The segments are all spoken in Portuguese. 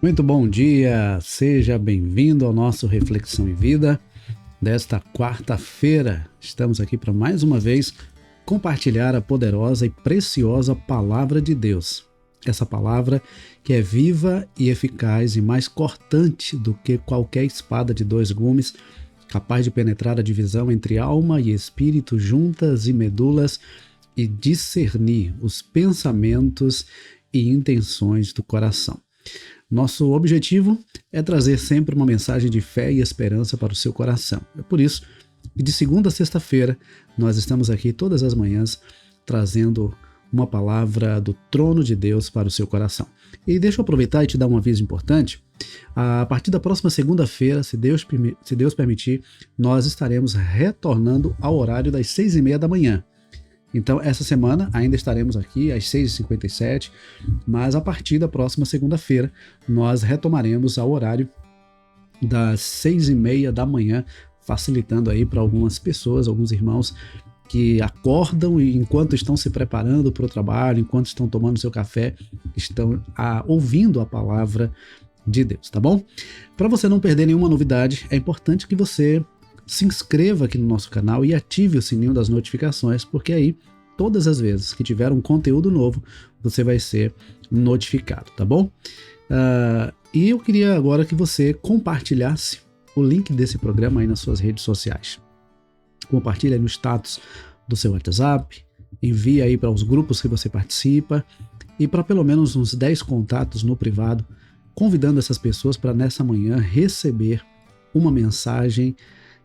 Muito bom dia, seja bem-vindo ao nosso Reflexão em Vida desta quarta-feira. Estamos aqui para mais uma vez compartilhar a poderosa e preciosa Palavra de Deus. Essa palavra que é viva e eficaz e mais cortante do que qualquer espada de dois gumes, capaz de penetrar a divisão entre alma e espírito, juntas e medulas, e discernir os pensamentos e intenções do coração. Nosso objetivo é trazer sempre uma mensagem de fé e esperança para o seu coração. É por isso que de segunda a sexta-feira nós estamos aqui todas as manhãs trazendo uma palavra do trono de Deus para o seu coração. E deixa eu aproveitar e te dar um aviso importante. A partir da próxima segunda-feira, se Deus permitir, nós estaremos retornando ao horário das 6h30 da manhã. Então, essa semana ainda estaremos aqui às 6h57, mas a partir da próxima segunda-feira nós retomaremos ao horário das 6h30 da manhã, facilitando aí para algumas pessoas, alguns irmãos que acordam e enquanto estão se preparando para o trabalho, enquanto estão tomando seu café, estão ouvindo a palavra de Deus, tá bom? Para você não perder nenhuma novidade, é importante que você se inscreva aqui no nosso canal e ative o sininho das notificações, porque aí, todas as vezes que tiver um conteúdo novo, você vai ser notificado, tá bom? E eu queria agora que você compartilhasse o link desse programa aí nas suas redes sociais. Compartilha aí no status do seu WhatsApp, envia aí para os grupos que você participa e para pelo menos uns 10 contatos no privado, convidando essas pessoas para nessa manhã receber uma mensagem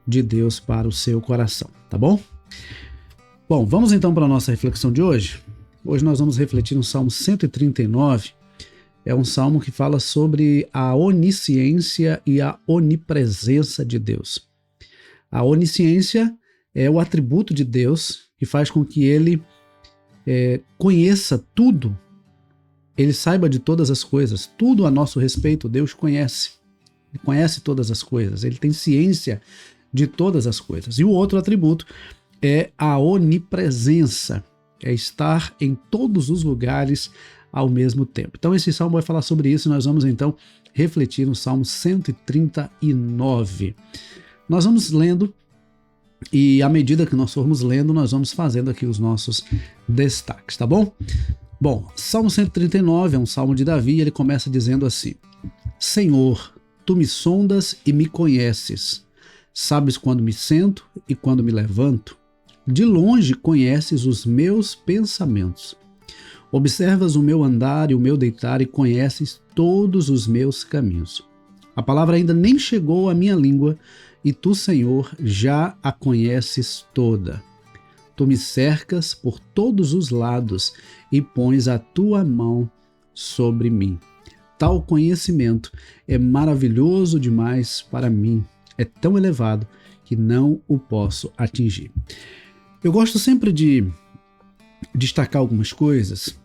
de Deus para o seu coração, tá bom? Bom, vamos então para a nossa reflexão de hoje. Hoje nós vamos refletir no Salmo 139. É um salmo que fala sobre a onisciência e a onipresença de Deus. A onisciência é o atributo de Deus que faz com que ele conheça tudo, ele saiba de todas as coisas, tudo a nosso respeito Deus conhece. Ele conhece todas as coisas, ele tem ciência de todas as coisas. E o outro atributo é a onipresença, é estar em todos os lugares ao mesmo tempo. Então esse salmo vai falar sobre isso e nós vamos então refletir no Salmo 139. Nós vamos lendo e à medida que nós formos lendo, nós vamos fazendo aqui os nossos destaques, tá bom? Bom, Salmo 139 é um salmo de Davi e ele começa dizendo assim: Senhor, tu me sondas e me conheces. Sabes quando me sento e quando me levanto? De longe conheces os meus pensamentos. Observas o meu andar e o meu deitar e conheces todos os meus caminhos. A palavra ainda nem chegou à minha língua e tu, Senhor, já a conheces toda. Tu me cercas por todos os lados e pões a tua mão sobre mim. Tal conhecimento é maravilhoso demais para mim. É tão elevado que não o posso atingir. Eu gosto sempre de destacar algumas coisas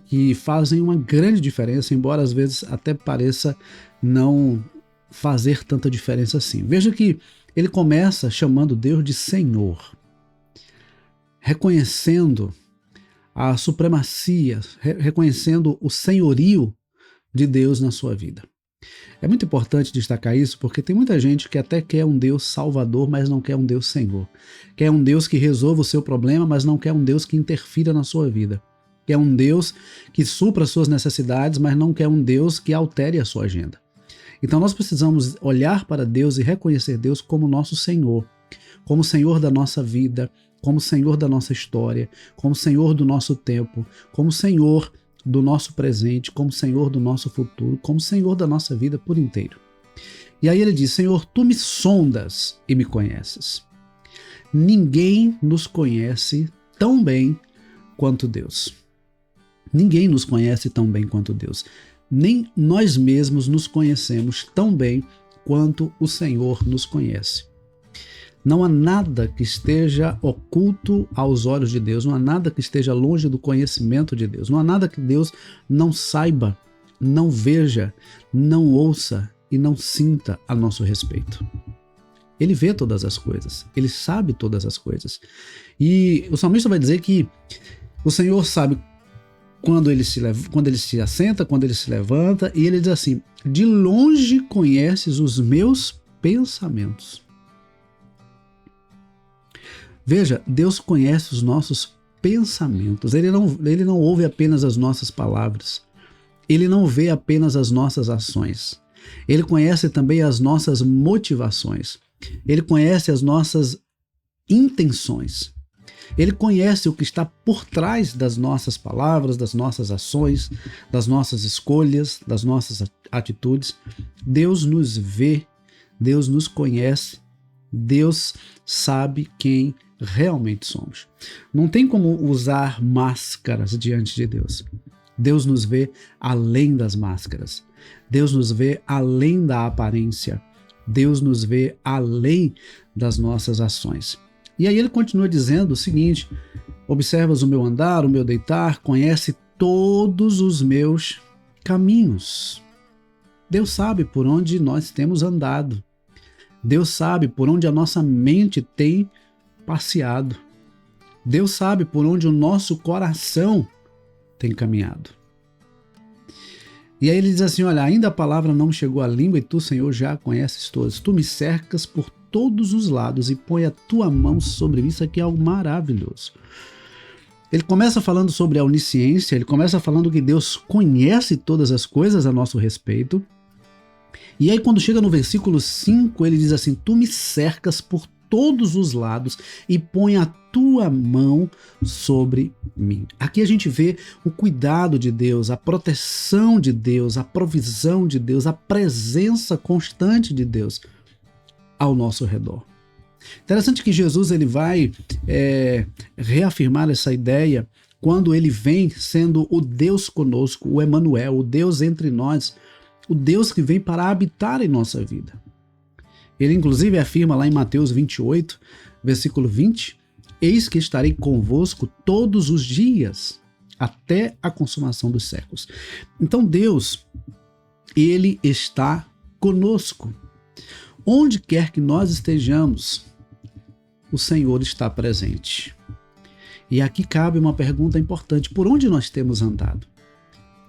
que fazem uma grande diferença, embora às vezes até pareça não fazer tanta diferença assim. Veja que ele começa chamando Deus de Senhor, reconhecendo a supremacia, reconhecendo o senhorio de Deus na sua vida. É muito importante destacar isso porque tem muita gente que até quer um Deus salvador, mas não quer um Deus Senhor. Quer um Deus que resolva o seu problema, mas não quer um Deus que interfira na sua vida. Quer um Deus que supra as suas necessidades, mas não quer um Deus que altere a sua agenda. Então nós precisamos olhar para Deus e reconhecer Deus como nosso Senhor, como Senhor da nossa vida, como Senhor da nossa história, como Senhor do nosso tempo, como Senhor do nosso presente, como Senhor do nosso futuro, como Senhor da nossa vida por inteiro. E aí ele diz: Senhor, tu me sondas e me conheces. Ninguém nos conhece tão bem quanto Deus. Ninguém nos conhece tão bem quanto Deus. Nem nós mesmos nos conhecemos tão bem quanto o Senhor nos conhece. Não há nada que esteja oculto aos olhos de Deus, não há nada que esteja longe do conhecimento de Deus, não há nada que Deus não saiba, não veja, não ouça e não sinta a nosso respeito. Ele vê todas as coisas, ele sabe todas as coisas. E o salmista vai dizer que o Senhor sabe quando ele se assenta, quando ele se levanta, e ele diz assim: de longe conheces os meus pensamentos. Veja, Deus conhece os nossos pensamentos. Ele não ouve apenas as nossas palavras. Ele não vê apenas as nossas ações. Ele conhece também as nossas motivações. Ele conhece as nossas intenções. Ele conhece o que está por trás das nossas palavras, das nossas ações, das nossas escolhas, das nossas atitudes. Deus nos vê, Deus nos conhece, Deus sabe quem realmente somos. Não tem como usar máscaras diante de Deus. Deus nos vê além das máscaras. Deus nos vê além da aparência. Deus nos vê além das nossas ações. E aí ele continua dizendo o seguinte: observas o meu andar, o meu deitar, conhece todos os meus caminhos. Deus sabe por onde nós temos andado. Deus sabe por onde a nossa mente tem passeado. Deus sabe por onde o nosso coração tem caminhado. E aí ele diz assim: olha, ainda a palavra não chegou à língua e tu, Senhor, já a conheces todas. Tu me cercas por todos os lados e põe a tua mão sobre mim. Isso aqui é algo maravilhoso. Ele começa falando sobre a onisciência, ele começa falando que Deus conhece todas as coisas a nosso respeito. E aí quando chega no versículo 5, ele diz assim: tu me cercas por todos os lados e põe a tua mão sobre mim. Aqui a gente vê o cuidado de Deus, a proteção de Deus, a provisão de Deus, a presença constante de Deus ao nosso redor. Interessante que Jesus ele vai reafirmar essa ideia quando ele vem sendo o Deus conosco, o Emanuel, o Deus entre nós, o Deus que vem para habitar em nossa vida. Ele inclusive afirma lá em Mateus 28, versículo 20, eis que estarei convosco todos os dias, até a consumação dos séculos. Então Deus, ele está conosco. Onde quer que nós estejamos, o Senhor está presente. E aqui cabe uma pergunta importante: por onde nós temos andado?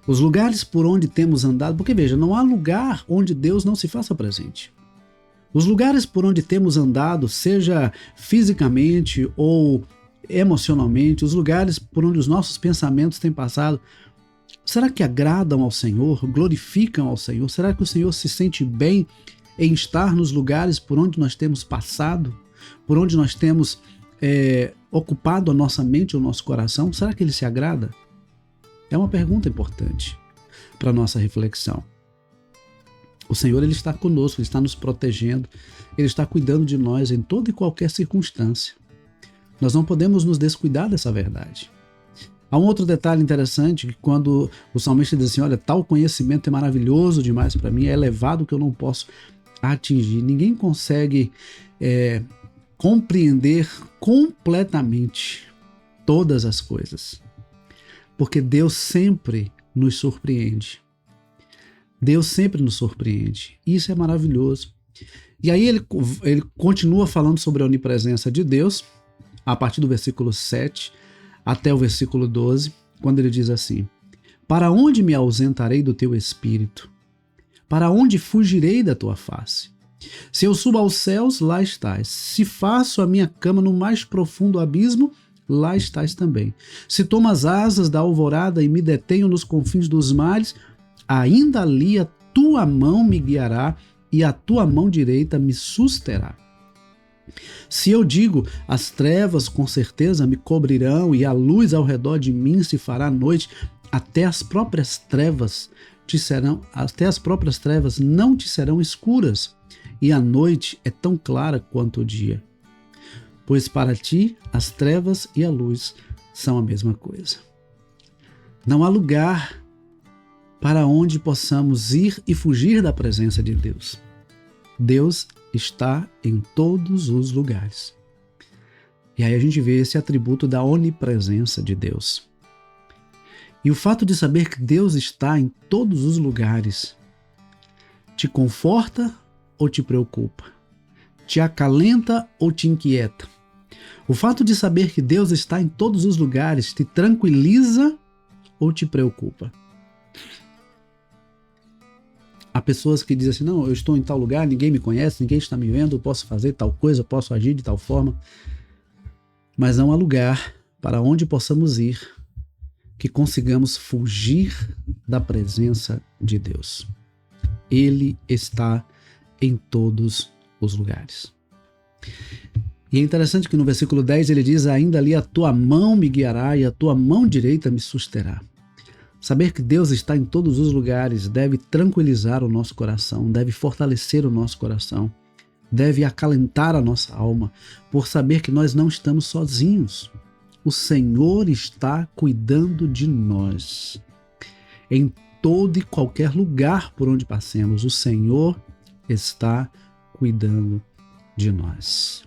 Os lugares por onde temos andado, porque veja, não há lugar onde Deus não se faça presente. Os lugares por onde temos andado, seja fisicamente ou emocionalmente, os lugares por onde os nossos pensamentos têm passado, será que agradam ao Senhor, glorificam ao Senhor? Será que o Senhor se sente bem em estar nos lugares por onde nós temos passado, por onde nós temos ocupado a nossa mente ou o nosso coração? Será que Ele se agrada? É uma pergunta importante para a nossa reflexão. O Senhor ele está conosco, Ele está nos protegendo, Ele está cuidando de nós em toda e qualquer circunstância. Nós não podemos nos descuidar dessa verdade. Há um outro detalhe interessante, que quando o salmista diz assim: olha, tal conhecimento é maravilhoso demais para mim, é elevado que eu não posso atingir. Ninguém consegue compreender completamente todas as coisas, porque Deus sempre nos surpreende. Deus sempre nos surpreende. Isso é maravilhoso. E aí ele continua falando sobre a onipresença de Deus, a partir do versículo 7 até o versículo 12, quando ele diz assim: para onde me ausentarei do teu espírito? Para onde fugirei da tua face? Se eu subo aos céus, lá estás. Se faço a minha cama no mais profundo abismo, lá estás também. Se tomo as asas da alvorada e me detenho nos confins dos mares, ainda ali a tua mão me guiará e a tua mão direita me susterá. Se eu digo, as trevas com certeza me cobrirão e a luz ao redor de mim se fará noite, até as próprias trevas não te serão escuras, e a noite é tão clara quanto o dia. Pois para ti as trevas e a luz são a mesma coisa. Não há lugar para onde possamos ir e fugir da presença de Deus. Deus está em todos os lugares. E aí a gente vê esse atributo da onipresença de Deus. E o fato de saber que Deus está em todos os lugares te conforta ou te preocupa? Te acalenta ou te inquieta? O fato de saber que Deus está em todos os lugares te tranquiliza ou te preocupa? Há pessoas que dizem assim, não, eu estou em tal lugar, ninguém me conhece, ninguém está me vendo, eu posso fazer tal coisa, eu posso agir de tal forma. Mas não há lugar para onde possamos ir que consigamos fugir da presença de Deus. Ele está em todos os lugares. E é interessante que no versículo 10 ele diz, ainda ali a tua mão me guiará e a tua mão direita me susterá. Saber que Deus está em todos os lugares deve tranquilizar o nosso coração, deve fortalecer o nosso coração, deve acalentar a nossa alma, por saber que nós não estamos sozinhos. O Senhor está cuidando de nós. Em todo e qualquer lugar por onde passemos, o Senhor está cuidando de nós.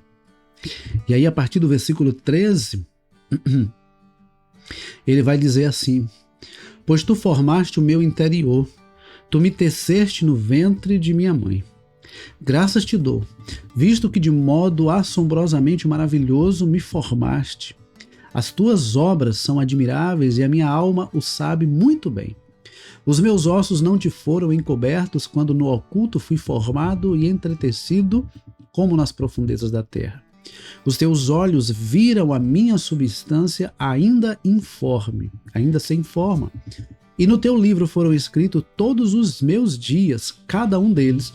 E aí, a partir do versículo 13, ele vai dizer assim, pois tu formaste o meu interior, tu me teceste no ventre de minha mãe. Graças te dou, visto que de modo assombrosamente maravilhoso me formaste. As tuas obras são admiráveis e a minha alma o sabe muito bem. Os meus ossos não te foram encobertos quando no oculto fui formado e entretecido como nas profundezas da terra. Os teus olhos viram a minha substância ainda informe, ainda sem forma. E no teu livro foram escritos todos os meus dias, cada um deles,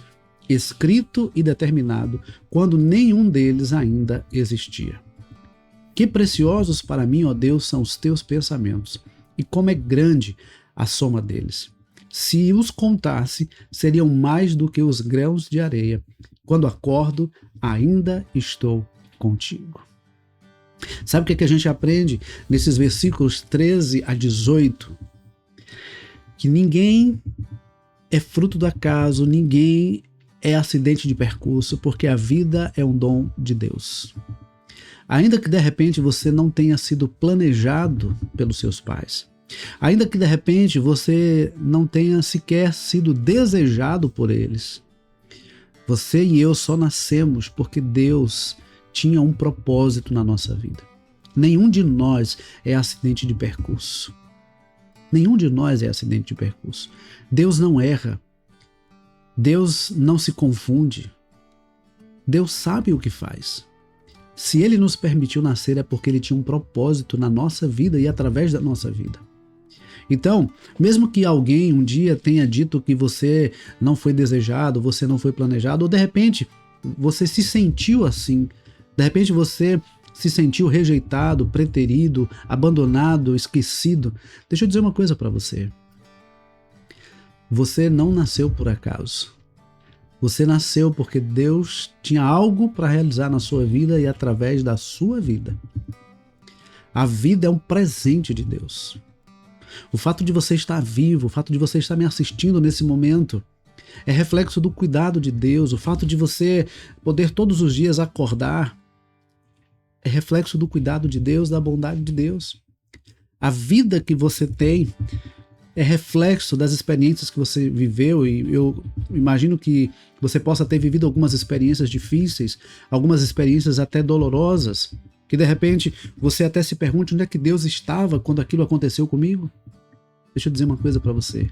escrito e determinado, quando nenhum deles ainda existia. Que preciosos para mim, ó Deus, são os teus pensamentos, e como é grande a soma deles. Se os contasse, seriam mais do que os grãos de areia. Quando acordo, ainda estou contigo. Sabe o que a gente aprende nesses versículos 13 a 18? Que ninguém é fruto do acaso, ninguém é acidente de percurso, porque a vida é um dom de Deus. Ainda que de repente você não tenha sido planejado pelos seus pais, ainda que de repente você não tenha sequer sido desejado por eles, você e eu só nascemos porque Deus tinha um propósito na nossa vida. Nenhum de nós é acidente de percurso. Nenhum de nós é acidente de percurso. Deus não erra. Deus não se confunde. Deus sabe o que faz. Se Ele nos permitiu nascer é porque Ele tinha um propósito na nossa vida e através da nossa vida. Então, mesmo que alguém um dia tenha dito que você não foi desejado, você não foi planejado, ou de repente você se sentiu assim, de repente você se sentiu rejeitado, preterido, abandonado, esquecido. Deixa eu dizer uma coisa para você. Você não nasceu por acaso. Você nasceu porque Deus tinha algo para realizar na sua vida e através da sua vida. A vida é um presente de Deus. O fato de você estar vivo, o fato de você estar me assistindo nesse momento, é reflexo do cuidado de Deus. O fato de você poder todos os dias acordar é reflexo do cuidado de Deus, da bondade de Deus. A vida que você tem é reflexo das experiências que você viveu, e eu imagino que você possa ter vivido algumas experiências difíceis, algumas experiências até dolorosas, que de repente você até se pergunte onde é que Deus estava quando aquilo aconteceu comigo. Deixa eu dizer uma coisa para você.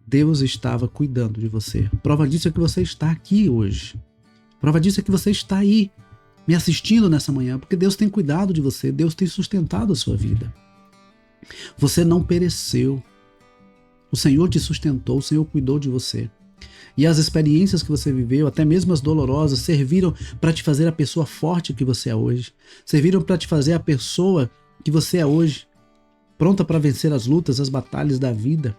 Deus estava cuidando de você. Prova disso é que você está aqui hoje. Prova disso é que você está aí, me assistindo nessa manhã, porque Deus tem cuidado de você, Deus tem sustentado a sua vida. Você não pereceu. O Senhor te sustentou, o Senhor cuidou de você. E as experiências que você viveu, até mesmo as dolorosas, serviram para te fazer a pessoa forte que você é hoje. Serviram para te fazer a pessoa que você é hoje, pronta para vencer as lutas, as batalhas da vida.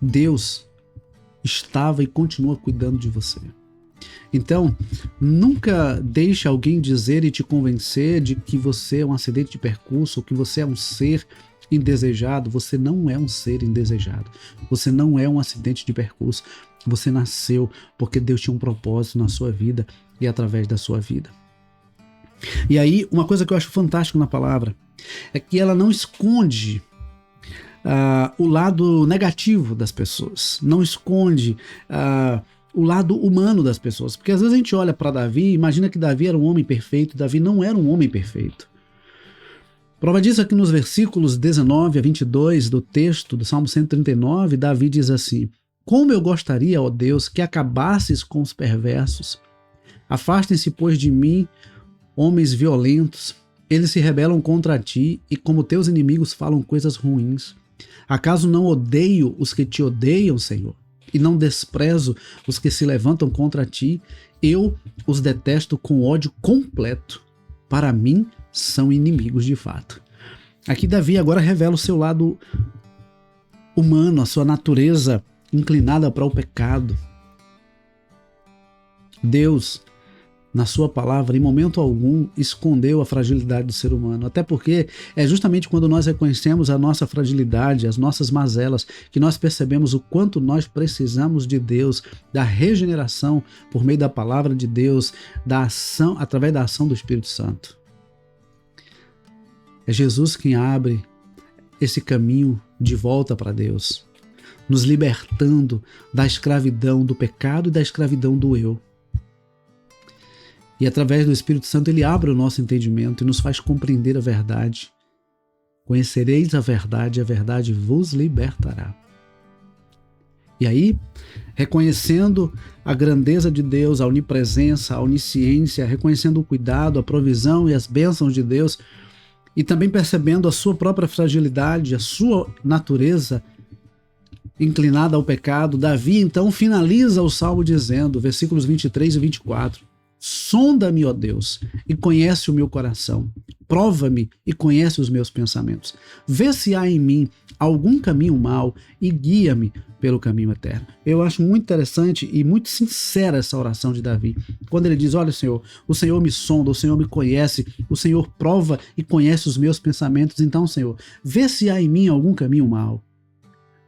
Deus estava e continua cuidando de você. Então, nunca deixe alguém dizer e te convencer de que você é um acidente de percurso, ou que você é um ser indesejado. Você não é um ser indesejado. Você não é um acidente de percurso. Você nasceu porque Deus tinha um propósito na sua vida e através da sua vida. E aí, uma coisa que eu acho fantástico na palavra é que ela não esconde o lado negativo das pessoas. Não esconde o lado humano das pessoas. Porque às vezes a gente olha para Davi e imagina que Davi era um homem perfeito. Davi não era um homem perfeito. Prova disso aqui nos versículos 19 a 22 do texto do Salmo 139, Davi diz assim: como eu gostaria, ó Deus, que acabasses com os perversos. Afastem-se, pois, de mim, homens violentos. Eles se rebelam contra ti e, como teus inimigos, falam coisas ruins. Acaso não odeio os que te odeiam, Senhor? E não desprezo os que se levantam contra ti? Eu os detesto com ódio completo. Para mim, são inimigos de fato. Aqui Davi agora revela o seu lado humano, a sua natureza inclinada para o pecado. Deus, na sua palavra, em momento algum, escondeu a fragilidade do ser humano. Até porque é justamente quando nós reconhecemos a nossa fragilidade, as nossas mazelas, que nós percebemos o quanto nós precisamos de Deus, da regeneração por meio da palavra de Deus, da ação, através da ação do Espírito Santo. É Jesus quem abre esse caminho de volta para Deus, nos libertando da escravidão do pecado e da escravidão do eu. E através do Espírito Santo ele abre o nosso entendimento e nos faz compreender a verdade. Conhecereis a verdade vos libertará. E aí, reconhecendo a grandeza de Deus, a onipresença, a onisciência, reconhecendo o cuidado, a provisão e as bênçãos de Deus, e também percebendo a sua própria fragilidade, a sua natureza inclinada ao pecado, Davi então finaliza o salmo dizendo, versículos 23 e 24, sonda-me, ó Deus, e conhece o meu coração, prova-me e conhece os meus pensamentos, vê se há em mim algum caminho mau e guia-me pelo caminho eterno. Eu acho muito interessante e muito sincera essa oração de Davi, quando ele diz, olha Senhor, o Senhor me sonda, o Senhor me conhece, o Senhor prova e conhece os meus pensamentos, então Senhor, vê se há em mim algum caminho mau.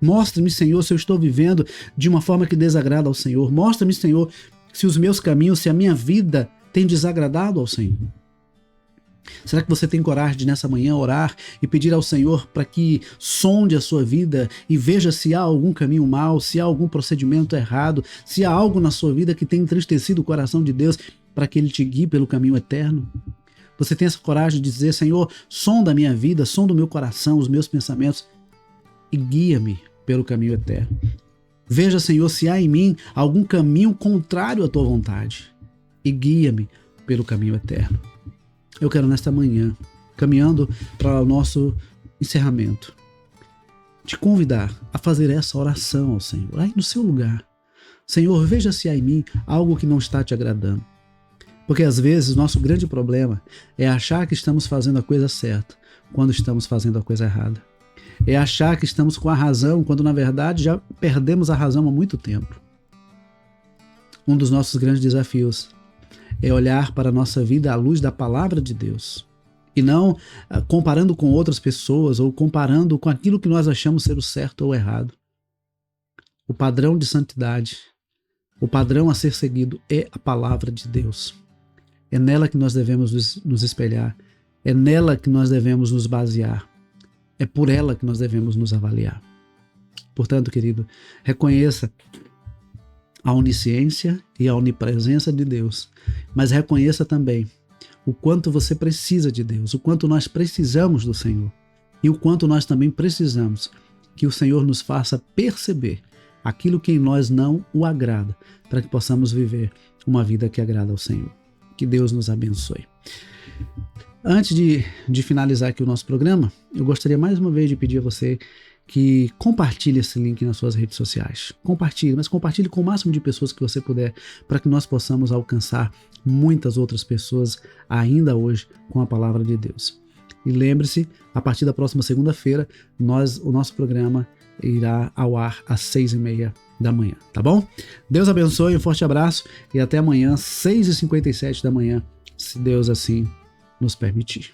Mostra-me, Senhor, se eu estou vivendo de uma forma que desagrada ao Senhor. Mostra-me, Senhor, se os meus caminhos, se a minha vida tem desagradado ao Senhor. Será que você tem coragem de nessa manhã orar e pedir ao Senhor para que sonde a sua vida e veja se há algum caminho mau, se há algum procedimento errado, se há algo na sua vida que tem entristecido o coração de Deus para que Ele te guie pelo caminho eterno? Você tem essa coragem de dizer, Senhor, sonda a minha vida, sonda o meu coração, os meus pensamentos e guia-me pelo caminho eterno. Veja, Senhor, se há em mim algum caminho contrário à tua vontade e guia-me pelo caminho eterno. Eu quero nesta manhã, caminhando para o nosso encerramento, te convidar a fazer essa oração ao Senhor, aí no seu lugar. Senhor, veja se há em mim algo que não está te agradando. Porque às vezes nosso grande problema é achar que estamos fazendo a coisa certa quando estamos fazendo a coisa errada. É achar que estamos com a razão, quando na verdade já perdemos a razão há muito tempo. Um dos nossos grandes desafios é olhar para a nossa vida à luz da palavra de Deus. E não comparando com outras pessoas ou comparando com aquilo que nós achamos ser o certo ou o errado. O padrão de santidade, o padrão a ser seguido é a palavra de Deus. É nela que nós devemos nos espelhar. É nela que nós devemos nos basear. É por ela que nós devemos nos avaliar. Portanto, querido, reconheça a onisciência e a onipresença de Deus, mas reconheça também o quanto você precisa de Deus, o quanto nós precisamos do Senhor e o quanto nós também precisamos que o Senhor nos faça perceber aquilo que em nós não o agrada, para que possamos viver uma vida que agrada ao Senhor. Que Deus nos abençoe. Antes de finalizar aqui o nosso programa, eu gostaria mais uma vez de pedir a você que compartilhe esse link nas suas redes sociais. Compartilhe, mas compartilhe com o máximo de pessoas que você puder, para que nós possamos alcançar muitas outras pessoas ainda hoje com a palavra de Deus. E lembre-se, a partir da próxima segunda-feira, o nosso programa irá ao ar às 6h30 da manhã, tá bom? Deus abençoe, um forte abraço e até amanhã, 6h57 da manhã, se Deus assim nos permitir.